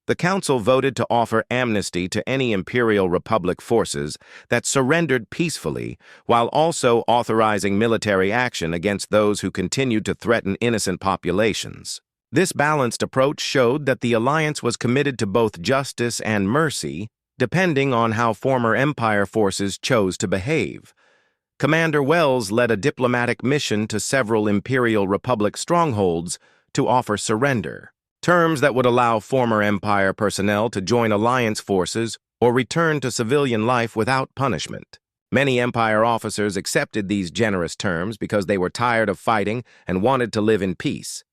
The Council voted to offer amnesty to any Imperial Republic forces that surrendered peacefully, while also authorizing military action against those who continued to threaten innocent populations. This balanced approach showed that the Alliance was committed to both justice and mercy, depending on how former Empire forces chose to behave. Commander Wells led a diplomatic mission to several Imperial Republic strongholds to offer surrender, terms that would allow former Empire personnel to join Alliance forces or return to civilian life without punishment. Many Empire officers accepted these generous terms because they were tired of fighting and wanted to live in peace.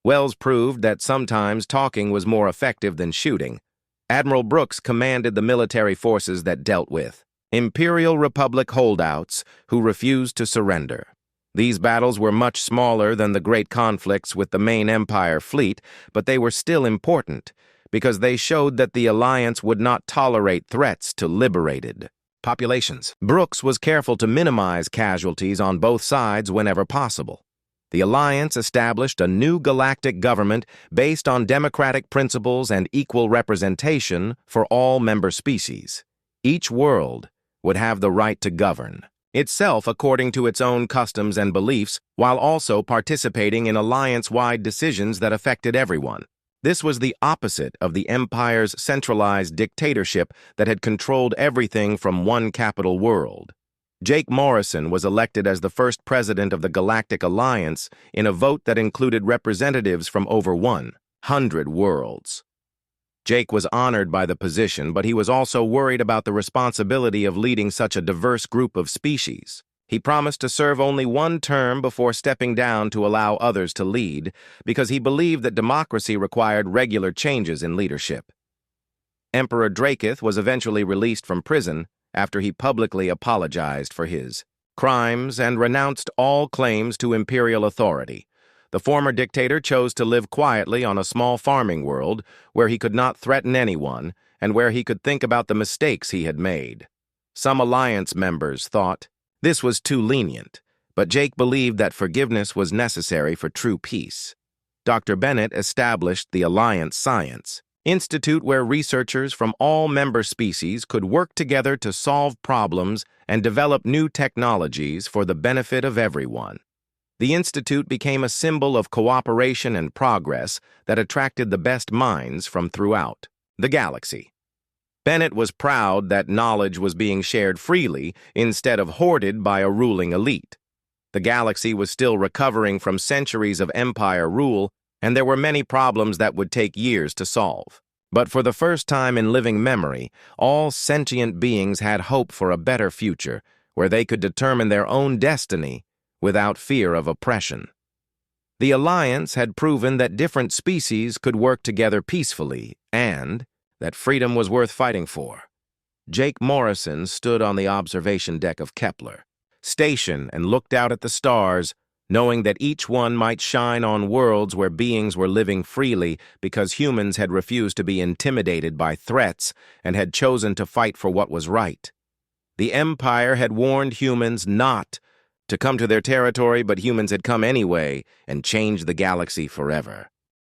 Wells proved that sometimes talking was more effective than shooting. Admiral Brooks commanded the military forces that dealt with Imperial Republic holdouts who refused to surrender. These battles were much smaller than the great conflicts with the main Empire fleet, but they were still important because they showed that the Alliance would not tolerate threats to liberated populations. Brooks was careful to minimize casualties on both sides whenever possible. The Alliance established a new galactic government based on democratic principles and equal representation for all member species. Each world would have the right to govern itself according to its own customs and beliefs, while also participating in alliance-wide decisions that affected everyone. This was the opposite of the Empire's centralized dictatorship that had controlled everything from one capital world. Jake Morrison was elected as the first president of the Galactic Alliance in a vote that included representatives from over 100 worlds. Jake was honored by the position, but he was also worried about the responsibility of leading such a diverse group of species. He promised to serve only one term before stepping down to allow others to lead, because he believed that democracy required regular changes in leadership. Emperor Draketh was eventually released from prison after he publicly apologized for his crimes and renounced all claims to imperial authority. The former dictator chose to live quietly on a small farming world where he could not threaten anyone and where he could think about the mistakes he had made. Some Alliance members thought this was too lenient, but Jake believed that forgiveness was necessary for true peace. Dr. Bennett established the Alliance Science institute where researchers from all member species could work together to solve problems and develop new technologies for the benefit of everyone. The institute became a symbol of cooperation and progress that attracted the best minds from throughout the galaxy. Bennett was proud that knowledge was being shared freely instead of hoarded by a ruling elite. The galaxy was still recovering from centuries of empire rule, and there were many problems that would take years to solve. But for the first time in living memory, all sentient beings had hope for a better future, where they could determine their own destiny without fear of oppression. The Alliance had proven that different species could work together peacefully, and that freedom was worth fighting for. Jake Morrison stood on the observation deck of Kepler, station, and looked out at the stars, knowing that each one might shine on worlds where beings were living freely because humans had refused to be intimidated by threats and had chosen to fight for what was right. The Empire had warned humans not to come to their territory, but humans had come anyway and changed the galaxy forever.